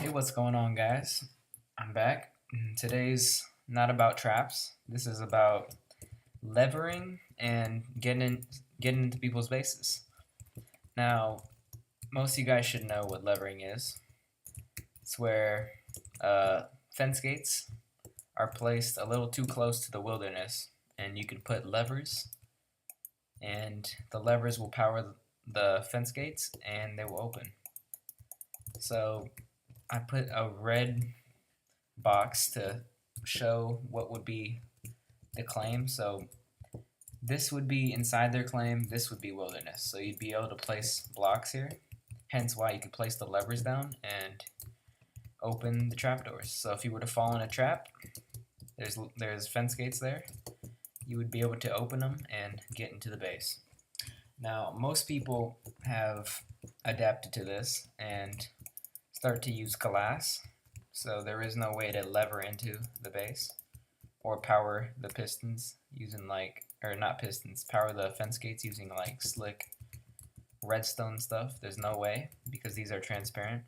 Hey, what's going on, guys? I'm back. Today's not about traps. This is about levering and getting into people's bases. Now, most of you guys should know what levering is. It's where fence gates are placed a little too close to the wilderness, and you can put levers, and the levers will power the fence gates, and they will open. So I put a red box to show what would be the claim. So this would be inside their claim, this would be wilderness. So you'd be able to place blocks here, hence why you could place the levers down and open the trapdoors. So if you were to fall in a trap, there's fence gates there, you would be able to open them and get into the base. Now, most people have adapted to this and start to use glass, so there is no way to lever into the base or power the pistons using not pistons, power the fence gates using like slick redstone stuff. There's no way because these are transparent.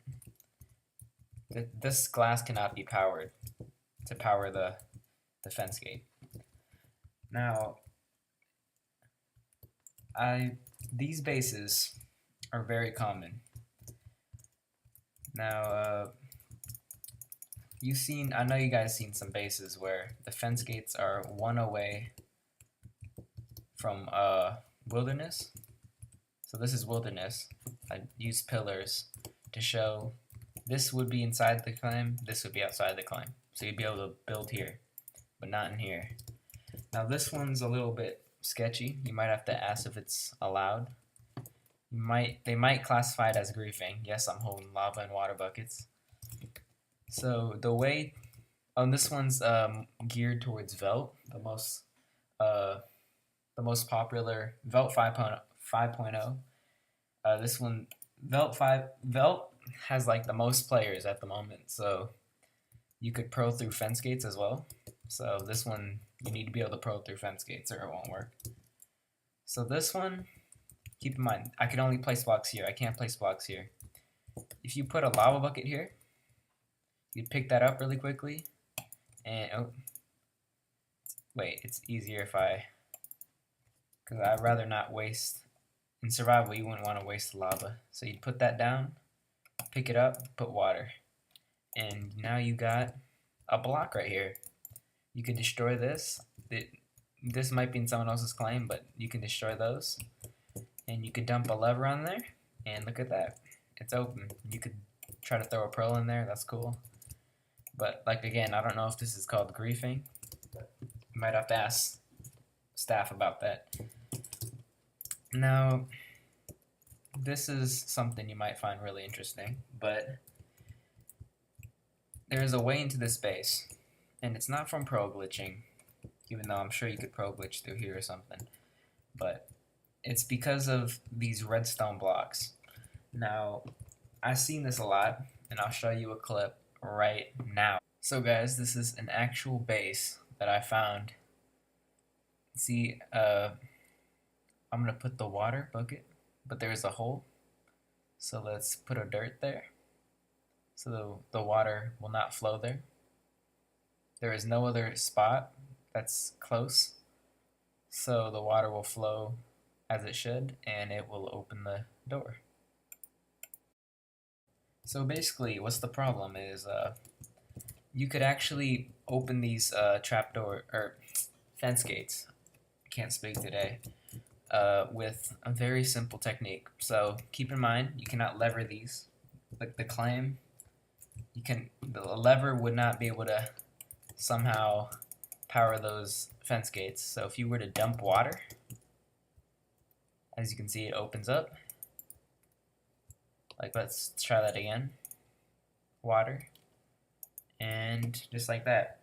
This glass cannot be powered to power the fence gate. Now, these bases are very common. Now, I know you guys seen some bases where the fence gates are one away from wilderness. So this is wilderness. I used pillars to show this would be inside the claim, this would be outside the claim. So you'd be able to build here, but not in here. Now this one's a little bit sketchy. You might have to ask if it's allowed. They might classify it as griefing. Yes, I'm holding lava and water buckets. So the way on this one's geared towards Velt, the most popular Velt 5.0. This one Velt has like the most players at the moment, so you could pro through fence gates as well. So this one you need to be able to pro through fence gates or it won't work. So this one, keep in mind, I can only place blocks here. I can't place blocks here. If you put a lava bucket here, you pick that up really quickly, and wait, it's easier if because I'd rather not waste. In survival, you wouldn't want to waste the lava. So you'd put that down, pick it up, put water, and now you got a block right here. You could destroy this. This might be in someone else's claim, but you can destroy those, and you could dump a lever on there, and look at that, it's open. You could try to throw a pearl in there. That's cool. But like again, I don't know if this is called griefing. You might have to ask staff about that. Now, this is something you might find really interesting, but there is a way into this base, and it's not from pro glitching, even though I'm sure you could pro glitch through here or something, but it's because of these redstone blocks. Now, I've seen this a lot, and I'll show you a clip right now. So guys, this is an actual base that I found. See, I'm gonna put the water bucket, but there's a hole. So let's put a dirt there. So the water will not flow there. There is no other spot that's close. So the water will flow as it should, and it will open the door. So basically, what's the problem is you could actually open these trapdoor or fence gates. I can't speak today. With a very simple technique. So keep in mind, you cannot lever these. Like the claim, the lever would not be able to somehow power those fence gates. So if you were to dump water, as you can see, it opens up. Like, let's try that again. Water. And just like that.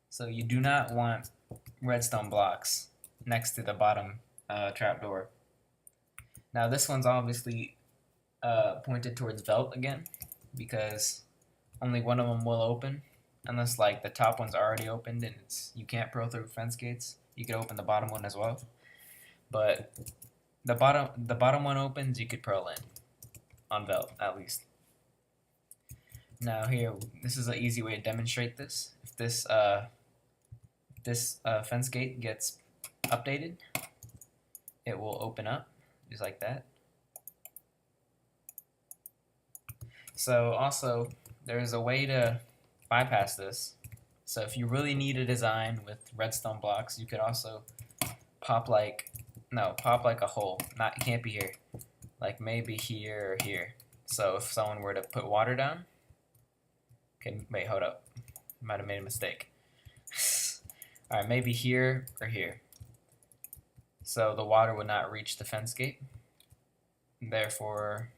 So you do not want redstone blocks next to the bottom trapdoor. Now this one's obviously pointed towards Velt again, because only one of them will open, unless like the top one's already opened and you can't pro through fence gates. You could open the bottom one as well, but the bottom one opens, you could pro in on Velt at least. Now here, this is an easy way to demonstrate this. If this fence gate gets updated, it will open up just like that. So also, there's a way to bypass this. So if you really need a design with redstone blocks, you could also pop like a hole. It can't be here. Like maybe here or here. So if someone were to put water down, okay, wait, hold up. Might have made a mistake. Alright, maybe here or here. So the water would not reach the fence gate. Therefore,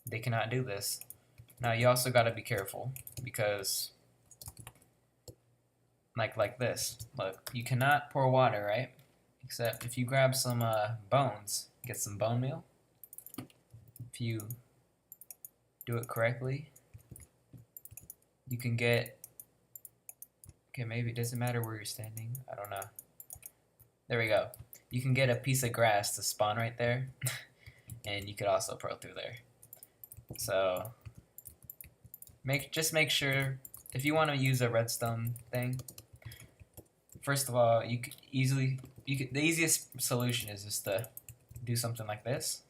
they cannot do this. Now you also got to be careful because like this. Look, you cannot pour water, right? Except if you grab some bones, get some bone meal. If you do it correctly, you can get, okay, maybe it doesn't matter where you're standing. I don't know. There we go. You can get a piece of grass to spawn right there, and you could also pro through there. So just make sure if you want to use a redstone thing. First of all, the easiest solution is just to do something like this,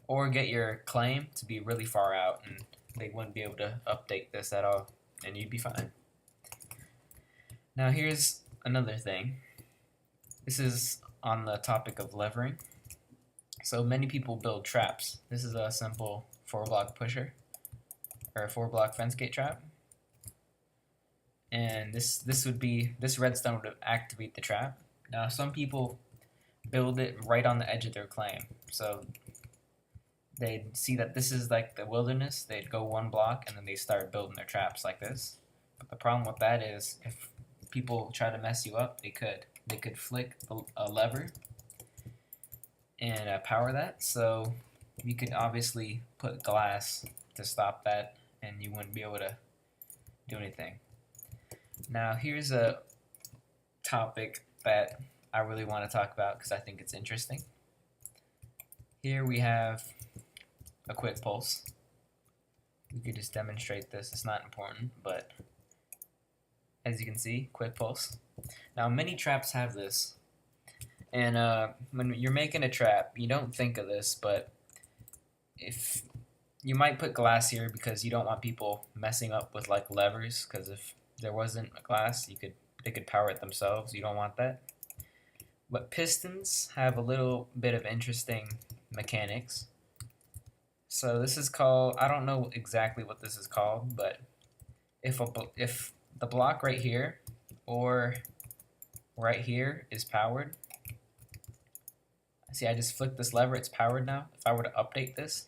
or get your claim to be really far out, and they wouldn't be able to update this at all, and you'd be fine. Now here's another thing. This is on the topic of levering. So many people build traps. This is a simple 4-block pusher, or a 4-block fence gate trap. And this redstone would activate the trap. Now some people build it right on the edge of their claim. So they'd see that this is like the wilderness, they'd go 1 block and then they start building their traps like this. But the problem with that is if people try to mess you up, they could flick a lever and power that. So you could obviously put glass to stop that and you wouldn't be able to do anything. Now here's a topic that I really want to talk about because I think it's interesting. Here we have a quick pulse. You could just demonstrate this. It's not important, but as you can see, quick pulse. Now many traps have this, and when you're making a trap, you don't think of this, but if you might put glass here because you don't want people messing up with like levers, because if there wasn't a glass, they could power it themselves. You don't want that. But pistons have a little bit of interesting mechanics. So this is called, I don't know exactly what this is called, but if the block right here or right here is powered, see I just flicked this lever, it's powered now. If I were to update this,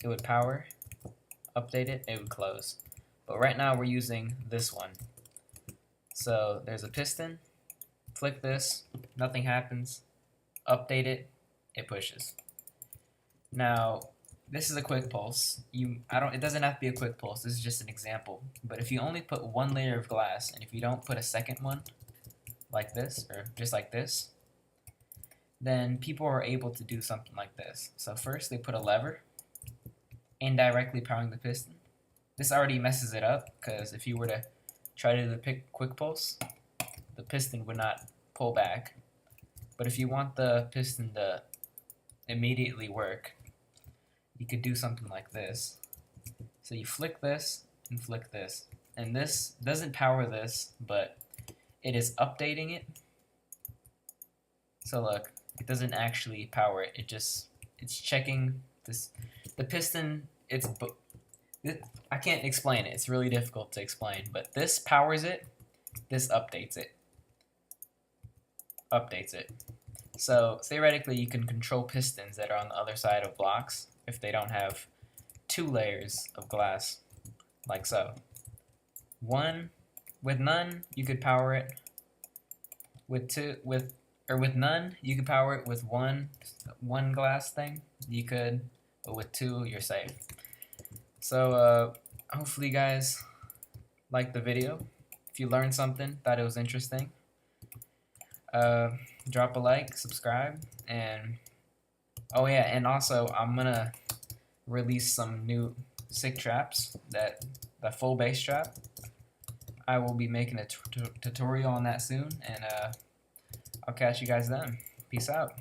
it would power, update it, it would close. But right now we're using this one. So there's a piston, flick this, nothing happens, update it, it pushes. Now this is a quick pulse. It doesn't have to be a quick pulse, this is just an example. But if you only put 1 layer of glass and if you don't put a second one like this or just like this, then people are able to do something like this. So first they put a lever, indirectly powering the piston. This already messes it up because if you were to try to do the quick pulse, the piston would not pull back. But if you want the piston to immediately work, you could do something like this. So you flick this and flick this. And this doesn't power this, but it is updating it. So look, it doesn't actually power it. It's checking this. The piston, I can't explain it. It's really difficult to explain. But this powers it. This updates it. So theoretically, you can control pistons that are on the other side of blocks if they don't have 2 layers of glass, like so. With none, you could power it. With none, you could power it with one glass thing. You could, but with 2, you're safe. So hopefully you guys liked the video. If you learned something, thought it was interesting, drop a like, subscribe, and oh yeah, and also I'm gonna release some new sick traps, that the full base trap. I will be making a tutorial on that soon, and I'll catch you guys then. Peace out.